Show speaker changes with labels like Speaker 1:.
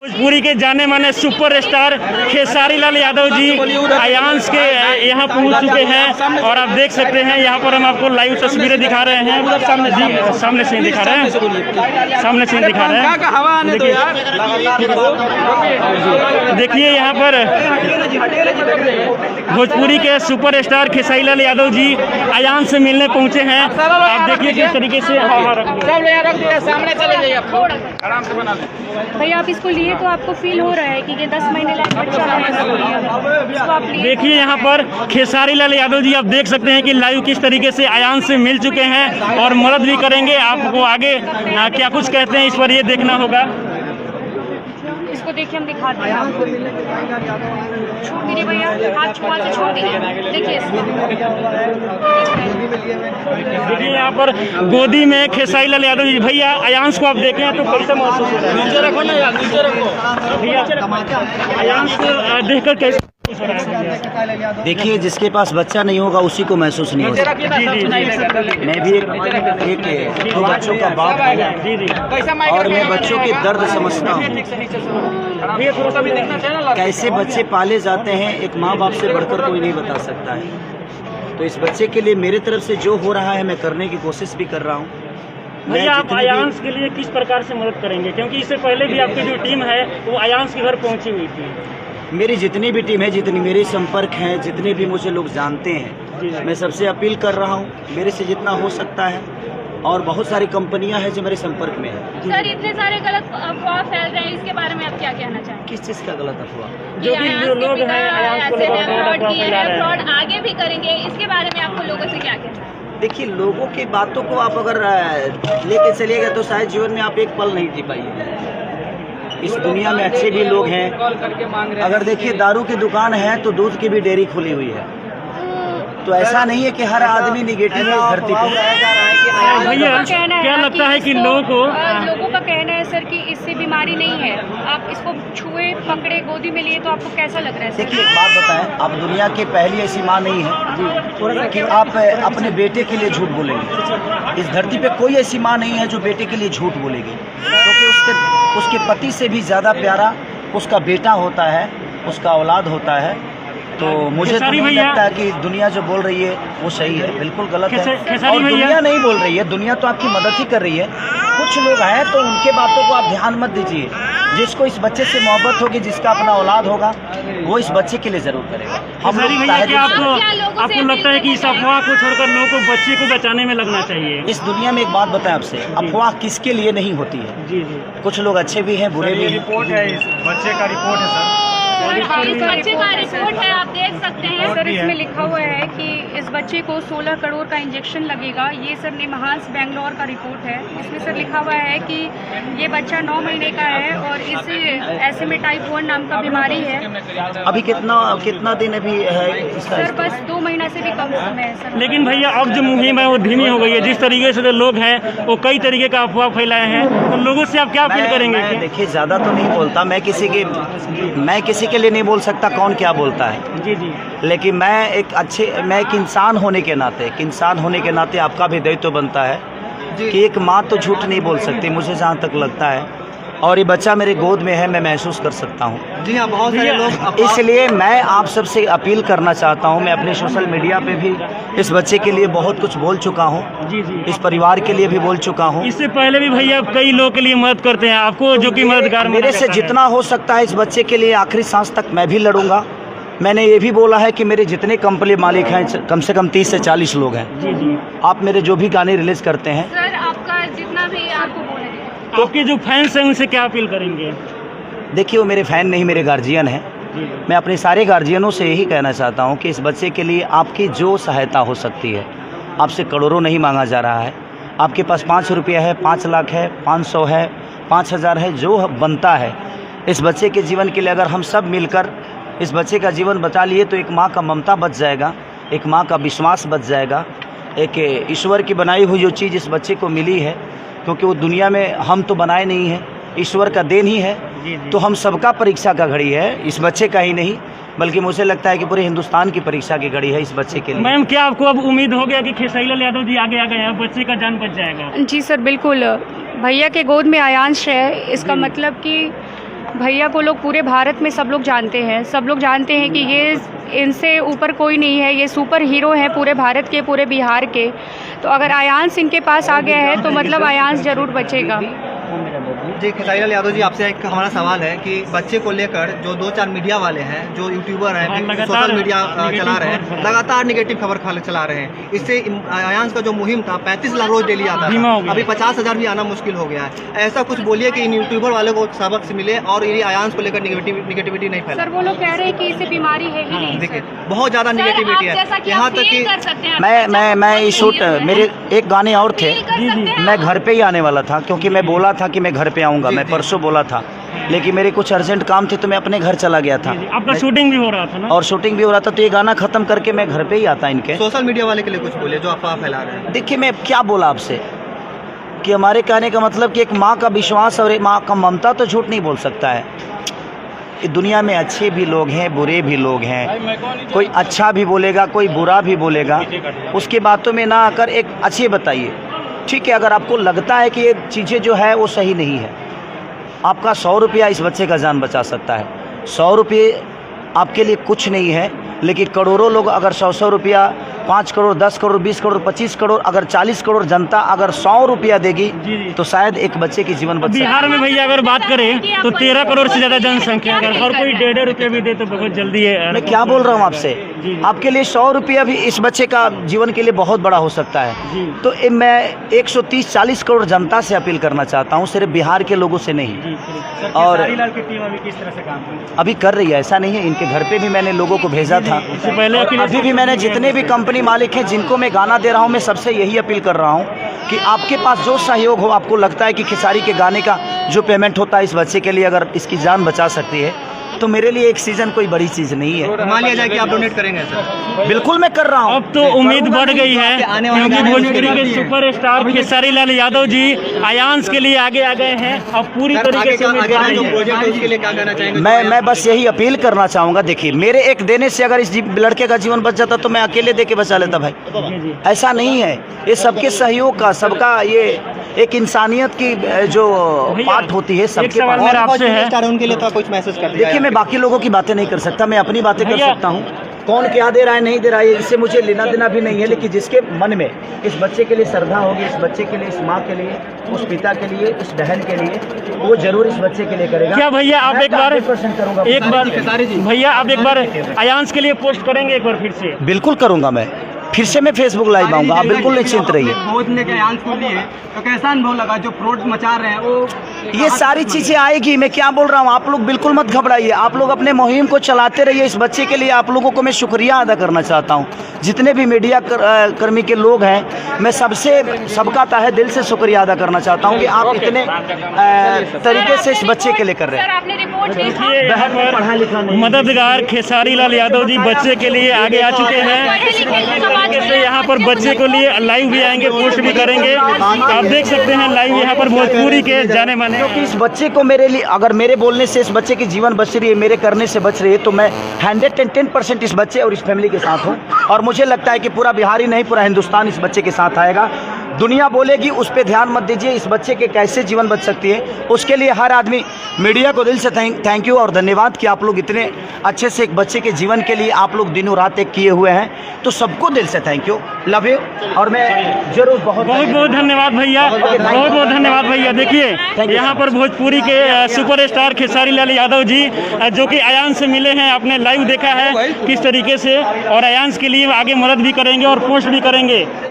Speaker 1: भोजपुरी के जाने माने सुपरस्टार खेसारी लाल यादव जी आयांश के यहाँ पहुँच चुके हैं और आप देख सकते हैं यहाँ पर हम आपको लाइव तस्वीरें दिखा रहे हैं। सामने से दिखा रहे हैं, सामने से दिखा रहे हैं। देखिए यहाँ पर भोजपुरी के सुपरस्टार खेसारी लाल यादव जी आयांश से मिलने पहुँचे हैं। आप देखिए किस तरीके से
Speaker 2: सामने चले जाइए, आराम से बना ले
Speaker 3: भैया। आप इसको लिए तो आपको फील हो रहा है कि ये 10 महीने लाइक बच्चा है।
Speaker 1: देखिए यहाँ पर खेसारी लाल यादव जी आप देख सकते हैं कि लाइव किस तरीके से आयांश से मिल चुके हैं और मदद भी करेंगे। आपको आगे क्या कुछ कहते हैं इस पर ये देखना होगा।
Speaker 3: इसको देखिए, हम दिखाते हैं। छोड़ दीजिए भैया, हाथ छुआ से छोड़ दीजिए। देखिए
Speaker 1: देखिए यहाँ पर गोदी में खेसारी लाल यादव जी। भैया आयांश को आप देखें तो कैसा महसूस हो रहा है?
Speaker 2: नीचे रखो ना यार, नीचे रखो
Speaker 1: भैया आयांश को देखकर कैसे?
Speaker 4: देखिए, जिसके पास बच्चा नहीं होगा उसी को महसूस नहीं होता। मैं भी एक दो बच्चों का बाप हूँ और मैं बच्चों के दर्द समझता हूँ। कैसे बच्चे पाले जाते हैं एक माँ बाप से बढ़कर कोई नहीं बता सकता है। तो इस बच्चे के लिए मेरे तरफ से जो हो रहा है मैं करने की कोशिश भी कर रहा हूँ।
Speaker 1: भैया आप आयांश के लिए किस प्रकार से मदद करेंगे, क्योंकि इससे पहले भी आपकी जो टीम है वो आयांश के घर पहुँची हुई थी?
Speaker 4: मेरी जितनी भी टीम है, जितनी मेरे संपर्क हैं, जितने भी मुझे लोग जानते हैं, मैं सबसे अपील कर रहा हूँ मेरे से जितना हो सकता है। और बहुत सारी कंपनियां हैं जो मेरे संपर्क में है।
Speaker 3: सर, इतने सारे गलत अफवाह फैल रहे हैं, इसके बारे में आप क्या कहना चाहेंगे?
Speaker 4: किस चीज़ का गलत अफवाह?
Speaker 1: जो भी लोग हैं
Speaker 3: फ्रॉड आगे भी करेंगे, इसके बारे में आपको लोगों से क्या कहना है?
Speaker 4: देखिए, लोगों की बातों को आप अगर लेके चलिएगा तो शायद जीवन में आप एक पल नहीं जी पाइए। इस दुनिया में अच्छे भी लोग हैं। अगर देखिए, दारू की दुकान है तो दूध की भी डेयरी खुली हुई है। तो ऐसा नहीं है कि हर आदमी निगेटिव है इस धरती पर।
Speaker 1: भैया क्या लगता है कि लोगों
Speaker 3: का कहना है सर कि इससे बीमारी नहीं है, आप इसको छुए पकड़े गोदी में लिए तो आपको कैसा लग रहा है?
Speaker 4: देखिए, एक बात बताएं, आप दुनिया की पहली ऐसी माँ नहीं है कि आप अपने बेटे के लिए झूठ बोलेंगे। इस धरती पे कोई ऐसी माँ नहीं है जो बेटे के लिए झूठ बोलेगी, क्योंकि उसके पति से भी ज़्यादा प्यारा उसका बेटा होता है, उसका औलाद होता है। तो मुझे तो नहीं लगता है कि दुनिया जो बोल रही है वो सही है, बिल्कुल गलत है। और दुनिया नहीं बोल रही है, दुनिया तो आपकी मदद ही कर रही है। कुछ लोग हैं तो उनके बातों को आप ध्यान मत दीजिए। जिसको इस बच्चे से मोहब्बत होगी, जिसका अपना औलाद होगा, वो इस बच्चे के लिए जरूर करेगा।
Speaker 1: आपको लगता है कि इस अफवाह को छोड़कर लोगों को बच्चे को बचाने में लगना चाहिए?
Speaker 4: इस दुनिया में एक बात बताएं आपसे, अफवाह किसके लिए नहीं होती है?
Speaker 1: जी जी,
Speaker 4: कुछ लोग अच्छे भी हैं, बुरे भी हैं।
Speaker 1: रिपोर्ट है, इस बच्चे का रिपोर्ट है सर।
Speaker 3: बच्चे का रिपोर्ट है, आप देख सकते हैं सर। इसमें लिखा हुआ है कि इस बच्चे को 16 करोड़ का इंजेक्शन लगेगा। ये सर निमहांस बेंगलोर का रिपोर्ट है। इसमें सर लिखा हुआ है कि ये बच्चा 9 महीने का है और इसे ऐसे में टाइप 1 नाम का बीमारी है।
Speaker 4: अभी कितना दिन अभी है
Speaker 3: सर? बस 2 महीना से भी कम समय है सर।
Speaker 1: लेकिन भैया अब जो मुहिम है वो धीमी हो गई है। जिस तरीके से लोग हैं वो कई तरीके का अफवाह फैलाए हैं, तो लोगों से आप क्या अपील करेंगे?
Speaker 4: देखिए, ज़्यादा तो नहीं बोलता मैं, किसी के लिए नहीं बोल सकता कौन क्या बोलता है।
Speaker 1: जी जी,
Speaker 4: लेकिन मैं एक इंसान होने के नाते आपका भी दायित्व बनता है कि एक माँ तो झूठ नहीं बोल सकती, मुझे जहाँ तक लगता है। और ये बच्चा मेरे गोद में है, मैं महसूस कर सकता हूँ।
Speaker 2: जी हाँ, बहुत सारे लोग।
Speaker 4: इसलिए मैं आप सबसे अपील करना चाहता हूँ। मैं अपने सोशल मीडिया पे भी इस बच्चे के लिए बहुत कुछ बोल चुका हूँ।
Speaker 1: जी जी,
Speaker 4: इस परिवार के लिए भी बोल चुका हूँ।
Speaker 1: इससे पहले भी भैया कई लोगों के लिए मदद करते हैं, आपको जो कि मददगार
Speaker 4: मेरे से जितना हो सकता है इस बच्चे के लिए आखिरी सांस तक मैं भी लड़ूंगा। मैंने ये भी बोला है कि मेरे जितने कंपनी मालिक हैं कम से कम 30 से 40 लोग हैं।
Speaker 1: जी जी,
Speaker 4: आप मेरे जो भी गाने रिलीज करते हैं,
Speaker 3: सर आपका जितना भी आपको बोले,
Speaker 1: आपके जो फैंस हैं उनसे क्या अपील करेंगे?
Speaker 4: देखिए, वो मेरे फैन नहीं, मेरे गार्जियन हैं। मैं अपने सारे गार्जियनों से यही कहना चाहता हूँ कि इस बच्चे के लिए आपकी जो सहायता हो सकती है, आपसे करोड़ों नहीं मांगा जा रहा है। आपके पास 5 रुपया है, 5 लाख है, 500 है, 5000 है, जो बनता है इस बच्चे के जीवन के लिए अगर हम सब मिलकर इस बच्चे का जीवन बचा लिए तो एक माँ का ममता बच जाएगा, एक माँ का विश्वास बच जाएगा। एक ईश्वर की बनाई हुई जो चीज़ इस बच्चे को मिली है, क्योंकि वो दुनिया में हम तो बनाए नहीं हैं, ईश्वर का देन ही है। तो हम सबका परीक्षा का घड़ी है, इस बच्चे का ही नहीं बल्कि मुझे लगता है कि पूरे हिंदुस्तान की परीक्षा की घड़ी है इस बच्चे के लिए।
Speaker 1: मैम, क्या आपको अब उम्मीद हो गया कि खेसारी लाल यादव जी आगे आ गए हैं, बच्चे का जान बच जाएगा?
Speaker 3: जी सर, बिल्कुल। भैया के गोद में आयांश है, इसका मतलब कि भैया को लोग पूरे भारत में सब लोग जानते हैं। सब लोग जानते हैं कि ये इनसे ऊपर कोई नहीं है, ये सुपर हीरो हैं पूरे भारत के, पूरे बिहार के। तो अगर आयांश इनके पास आ गया है तो मतलब आयांश ज़रूर बचेगा।
Speaker 5: जी, खेसारी लाल यादव जी, आपसे एक हमारा सवाल है कि बच्चे को लेकर जो 2-4 मीडिया वाले हैं, जो यूट्यूबर हैं, सोशल मीडिया चला रहे हैं, लगातार निगेटिव खबर चला रहे हैं। इससे आयांश का जो मुहिम था 35 लाख रोज डेली आता था, अभी 50,000 भी आना मुश्किल हो गया है। ऐसा कुछ बोलिए कि इन यूट्यूबर वालों को सबक से मिले और ये आयांश को लेकर निगेटिविटी नहीं फैले।
Speaker 3: सर वो लोग कह रहे हैं कि इसे बीमारी है ही नहीं।
Speaker 5: देखिए बहुत ज़्यादा निगेटिविटी है, यहाँ तक कि
Speaker 4: मैं शूट मेरे एक गाने और थे, मैं घर पे ही आने वाला था क्योंकि मैं बोला था कि मैं घर पे आऊँगा, मैं परसों बोला था, लेकिन मेरे कुछ अर्जेंट काम थे तो मैं अपने घर चला गया था।
Speaker 1: आपका शूटिंग भी हो रहा था ना?
Speaker 4: और शूटिंग भी हो रहा था, तो ये गाना खत्म करके मैं घर पे ही आता इनके।
Speaker 5: सोशल मीडिया वाले के लिए कुछ बोले जो अफवाह फैला रहे हैं।
Speaker 4: देखिए मैं क्या बोला आपसे कि हमारे कहने का मतलब कि एक माँ का विश्वास और एक माँ का ममता तो झूठ नहीं बोल सकता है। कि दुनिया में अच्छे भी लोग हैं, बुरे भी लोग हैं, कोई अच्छा भी बोलेगा, कोई बुरा भी बोलेगा। उसकी बातों में ना आकर एक अच्छे बताइए, ठीक है? अगर आपको लगता है कि ये चीज़ें जो है वो सही नहीं है, आपका 100 रुपया इस बच्चे का जान बचा सकता है। 100 रुपये आपके लिए कुछ नहीं है, लेकिन करोड़ों लोग अगर 100 रुपया, 5 करोड़, 10 करोड़, 20 करोड़, 25 करोड़, अगर 40 करोड़ जनता अगर 100 रुपया देगी तो शायद एक बच्चे की जीवन बच सकता है।
Speaker 1: बिहार में भैया अगर बात करें तो 13 करोड़ से ज़्यादा जनसंख्या, अगर हर कोई 1.5 रुपये भी दे तो बहुत जल्दी है।
Speaker 4: मैं क्या बोल रहा हूँ आपसे, आपके लिए 100 रुपया भी इस बच्चे का जीवन के लिए बहुत बड़ा हो सकता है। तो मैं 130-40 करोड़ जनता से अपील करना चाहता हूँ, सिर्फ बिहार के लोगों से नहीं। और अभी कर रही है, ऐसा नहीं है, इनके घर पे भी मैंने लोगों को भेजा था। अभी भी मैंने जितने भी कंपनी मालिक हैं जिनको मैं गाना दे रहा हूँ, मैं सबसे यही अपील कर रहा हूँ कि आपके पास जो सहयोग हो, आपको लगता है कि खेसारी के गाने का जो पेमेंट होता है इस बच्चे के लिए अगर इसकी जान बचा सकती है, तो मेरे लिए एक सीजन कोई बड़ी चीज़ नहीं है।
Speaker 5: मान लिया जाए कि आप डोनेट करेंगे सर?
Speaker 4: बिल्कुल मैं कर रहा हूँ।
Speaker 1: अब तो उम्मीद बढ़ गई है क्योंकि भोजपुरी के सुपरस्टार खेसारी लाल यादव जी आयांश के लिए आगे आ गए हैं। अब पूरी तरीके से
Speaker 5: उसके लिए क्या कहना चाहेंगे?
Speaker 4: मैं बस यही अपील करना चाहूँगा। देखिए मेरे एक देने से अगर इस लड़के का जीवन बच जाता तो मैं अकेले दे के बचा लेता भाई। ऐसा नहीं है, ये सबके सहयोग का, सबका ये एक इंसानियत की जो पार्ट होती है सबके
Speaker 1: सवाल
Speaker 4: पास।
Speaker 1: मेरा आपसे है,
Speaker 5: उनके लिए तो कुछ मैसेज कर दिया।
Speaker 4: देखिए मैं बाकी लोगों की बातें नहीं कर सकता, मैं अपनी बातें कर सकता हूँ। कौन क्या दे रहा है नहीं दे रहा है इससे मुझे लेना देना भी नहीं है, लेकिन जिसके मन में इस बच्चे के लिए श्रद्धा होगी, इस बच्चे के लिए, इस माँ के लिए, उस पिता के लिए, इस बहन के लिए, वो जरूर इस बच्चे के लिए करेगा।
Speaker 1: क्या भैया आप एक बार
Speaker 4: करूँगा,
Speaker 1: भैया आप एक बार आयांश के लिए पोस्ट करेंगे एक बार फिर से?
Speaker 4: बिल्कुल करूँगा, मैं फिर से मैं फेसबुक लाइव आऊँगा, आप बिल्कुल निश्चिंत रहिए।
Speaker 5: तो कैसा अनुभव लगा जो फ्रॉड मचा रहे हैं वो?
Speaker 4: ये सारी चीज़ें आएगी, मैं क्या बोल रहा हूँ, आप लोग बिल्कुल मत घबराइए, आप लोग अपने मुहिम को चलाते रहिए। इस बच्चे के लिए आप लोगों को मैं शुक्रिया अदा करना चाहता हूँ। जितने भी मीडिया कर्मी के लोग हैं, मैं सबका तहे दिल से शुक्रिया अदा करना चाहता हूँ कि आप इतने तरीके से इस बच्चे के लिए कर रहे हैं।
Speaker 1: यहाँ पर मददगार खेसारी लाल यादव जी बच्चे के लिए आगे आ चुके हैं। यहाँ पर बच्चे को लिए लाइव भी आएंगे, पोस्ट भी करेंगे। आप देख सकते हैं लाइव यहाँ पर भोजपुरी के जाने माने।
Speaker 4: क्योंकि इस बच्चे को मेरे लिए, अगर मेरे बोलने से इस बच्चे की जीवन बच रही है, मेरे करने से बच रही है, तो मैं 110% इस बच्चे और इस फैमिली के साथ हूँ। और मुझे लगता है कि पूरा बिहार ही नहीं, पूरा हिंदुस्तान इस बच्चे के साथ आएगा। दुनिया बोलेगी उस पर ध्यान मत दीजिए, इस बच्चे के कैसे जीवन बच सकती है उसके लिए हर आदमी, मीडिया को दिल से थैंक यू और धन्यवाद कि आप लोग इतने अच्छे से एक बच्चे के जीवन के लिए आप लोग दिनों रात एक किए हुए हैं। तो सबको दिल से थैंक यू, लव यू। और मैं जरूर बहुत
Speaker 1: धन्यवाद भैया, बहुत धन्यवाद भैया। देखिए यहाँ पर भोजपुरी के सुपरस्टार खेसारी लाल यादव जी जो कि आयांश से मिले हैं, आपने लाइव देखा है किस तरीके से, और आयांश के लिए आगे मदद भी करेंगे और पोस्ट भी करेंगे।